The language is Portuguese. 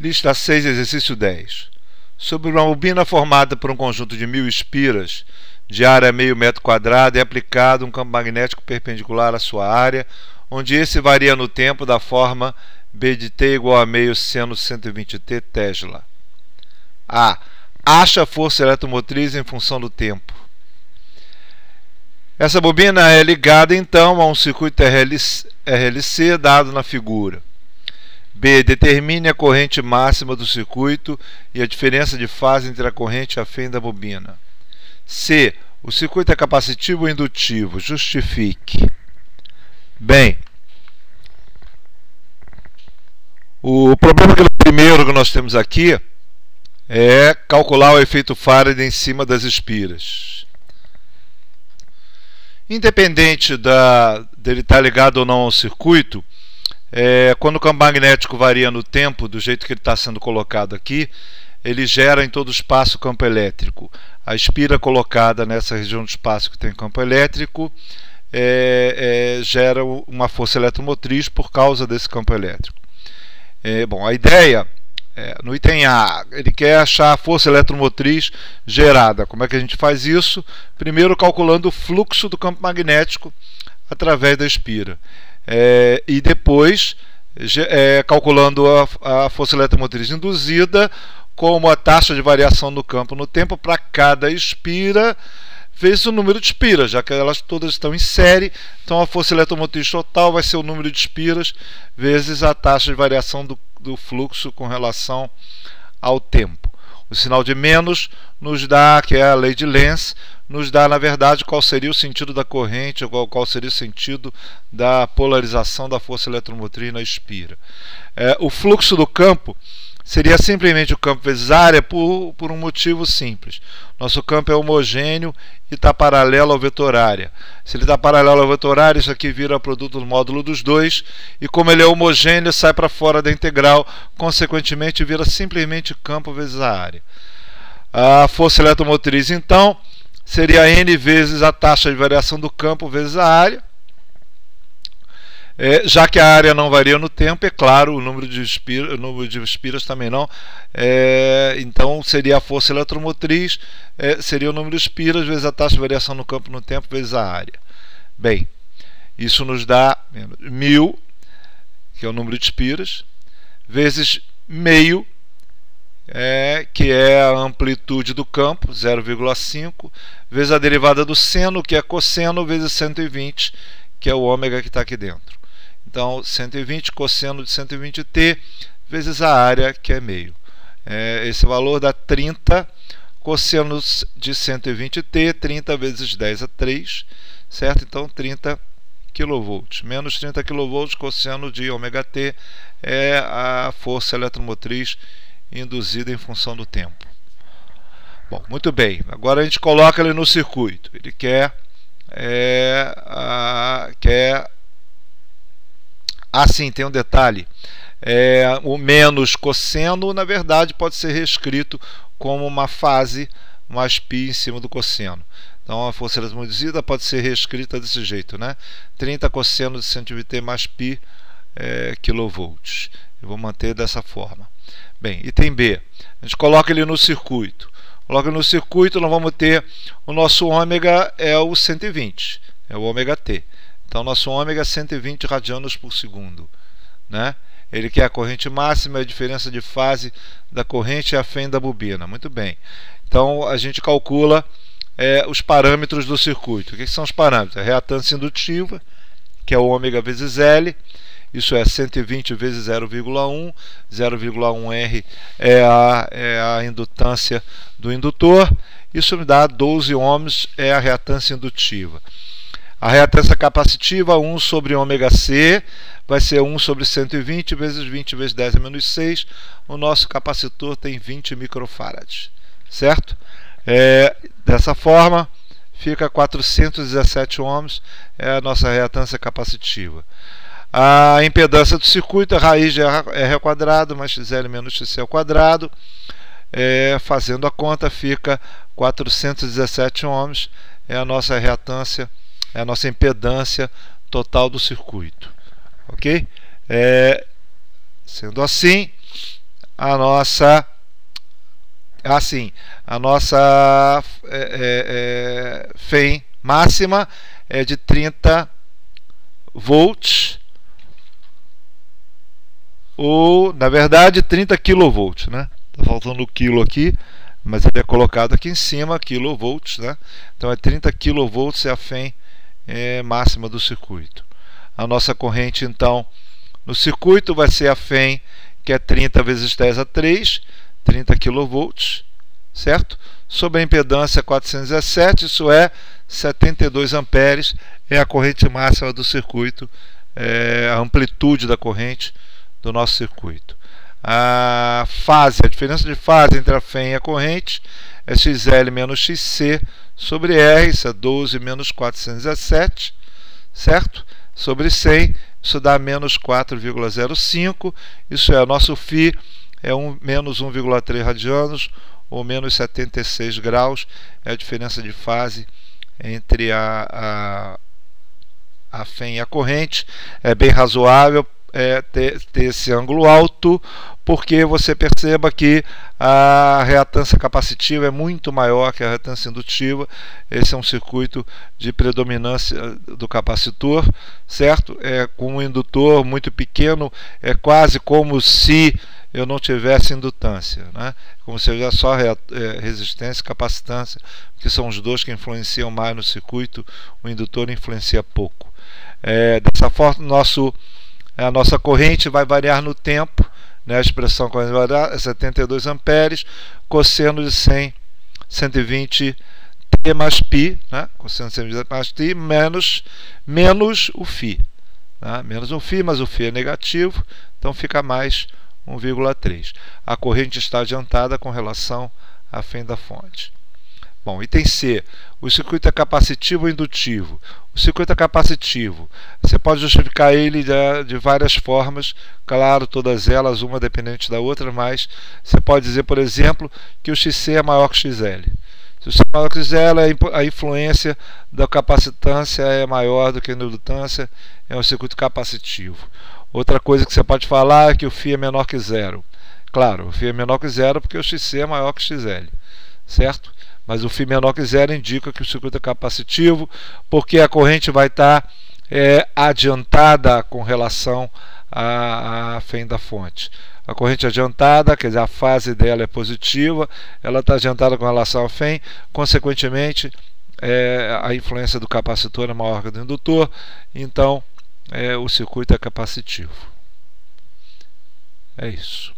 Lista 6, exercício 10. Sobre uma bobina formada por um conjunto de 1000 espiras de área meio metro quadrado é aplicado um campo magnético perpendicular à sua área, onde esse varia no tempo da forma B de T igual a meio seno 120T Tesla. A. Acha a força eletromotriz em função do tempo. Essa bobina é ligada então a um circuito RLC dado na figura. B. Determine a corrente máxima do circuito e a diferença de fase entre a corrente e a fenda da bobina. C. O circuito é capacitivo ou indutivo? Justifique. Bem, o problema primeiro que nós temos aqui é calcular o efeito Faraday em cima das espiras. Independente dele estar ligado ou não ao circuito, quando o campo magnético varia no tempo, do jeito que ele está sendo colocado aqui, ele gera em todo o espaço campo elétrico. A espira colocada nessa região do espaço que tem campo elétrico gera uma força eletromotriz por causa desse campo elétrico. Bom, a ideia, no item A, ele quer achar a força eletromotriz gerada. Como é que a gente faz isso? Primeiro calculando o fluxo do campo magnético através da espira. E depois calculando a força eletromotriz induzida como a taxa de variação do campo no tempo para cada espira vezes o número de espiras, já que elas todas estão em série. Então a força eletromotriz total vai ser o número de espiras vezes a taxa de variação do fluxo com relação ao tempo. O sinal de menos nos dá, que é a lei de Lenz, nos dá, na verdade, qual seria o sentido da corrente, qual seria o sentido da polarização da força eletromotriz na espira. O fluxo do campo seria simplesmente o campo vezes a área por um motivo simples. Nosso campo é homogêneo e está paralelo ao vetor área. Se ele está paralelo ao vetor área, isso aqui vira produto do módulo dos dois, e como ele é homogêneo, sai para fora da integral, consequentemente vira simplesmente campo vezes a área. A força eletromotriz, então, seria N vezes a taxa de variação do campo vezes a área. Já que a área não varia no tempo, é claro, o número de espiras também não. Então seria a força eletromotriz, seria o número de espiras vezes a taxa de variação no campo no tempo vezes a área. Bem, isso nos dá 1000, que é o número de espiras, vezes meio, que é a amplitude do campo, 0,5, vezes a derivada do seno, que é cosseno, vezes 120, que é o ômega que está aqui dentro. Então, 120 cosseno de 120t vezes a área, que é meio. Esse valor dá 30 cosseno de 120t, 30 vezes 10 a 3, certo? Então, 30 kV. Menos 30 kV cosseno de ômega t é a força eletromotriz induzida em função do tempo. Bom, muito bem. Agora a gente coloca ele no circuito. Ele quer sim, tem um detalhe. O menos cosseno, na verdade, pode ser reescrito como uma fase mais π em cima do cosseno. Então a força eletromodulida pode ser reescrita desse jeito, né? 30 cosseno de 120t mais π kV. Eu vou manter dessa forma. Bem, item B. A gente coloca ele no circuito. Coloca no circuito, nós vamos ter o nosso ômega é o 120, é o ômega t. Então, nosso ômega é 120 radianos por segundo, né? Ele quer a corrente máxima, a diferença de fase da corrente e a fenda da bobina. Muito bem. Então, a gente calcula os parâmetros do circuito. O que são os parâmetros? A reatância indutiva, que é o ômega vezes L. Isso é 120 vezes 0,1. 0,1 R é a indutância do indutor. Isso me dá 12 ohms, é a reatância indutiva. A reatância capacitiva, 1 sobre ômega C, vai ser 1 sobre 120 vezes 20 vezes 10 a menos 6. O nosso capacitor tem 20 microfarads, certo? Dessa forma, fica 417 ohms, é a nossa reatância capacitiva. A impedância do circuito, a raiz de R ao quadrado mais XL menos XC ao quadrado. Fazendo a conta, fica 417 ohms, é a nossa reatância, é a nossa impedância total do circuito. Ok? Sendo assim, a nossa FEM máxima é de 30 volts, ou na verdade 30 kV, né? Tá faltando o quilo aqui, mas ele é colocado aqui em cima, kilovolts, né? Então é 30 kV é a FEM máxima do circuito. A nossa corrente então no circuito vai ser a FEM, que é 30 vezes 10 a 3, 30 kV, certo? Sobre a impedância 417, isso é 72 amperes, é a corrente máxima do circuito, a amplitude da corrente do nosso circuito. A diferença de fase entre a FEM e a corrente é XL menos XC sobre R, isso é 12 menos 417, certo? Sobre 100, isso dá menos 4,05, isso é, nosso φ é menos 1,3 radianos, ou menos 76 graus, é a diferença de fase entre a FEM e a corrente. É bem razoável ter esse ângulo alto, porque você perceba que a reatância capacitiva é muito maior que a reatância indutiva. Esse é um circuito de predominância do capacitor, certo? Com um indutor muito pequeno, é quase como se eu não tivesse indutância, né? Como se eu tivesse só resistência e capacitância, que são os dois que influenciam mais no circuito, o indutor influencia pouco. Dessa forma, a nossa corrente vai variar no tempo, né? A expressão vai variar é 72 amperes, cosseno de 100, 120 T mais π, né? Cosseno de 120 mais T, menos o φ, né? Menos o φ, mas o φ é negativo, então fica mais 1,3. A corrente está adiantada com relação à FEM da fonte. Bom, item C. O circuito é capacitivo ou indutivo? O circuito é capacitivo. Você pode justificar ele de várias formas, claro, todas elas, uma dependente da outra, mas você pode dizer, por exemplo, que o XC é maior que o XL. Se o XC é maior que o XL, a influência da capacitância é maior do que a indutância, é um circuito capacitivo. Outra coisa que você pode falar é que o φ é menor que zero. Claro, o φ é menor que zero porque o XC é maior que o XL, certo? Mas o φ menor que zero indica que o circuito é capacitivo, porque a corrente vai estar adiantada com relação à FEM da fonte. A corrente adiantada, quer dizer, a fase dela é positiva, ela está adiantada com relação à FEM, consequentemente, a influência do capacitor é maior que a do indutor, então o circuito é capacitivo. É isso.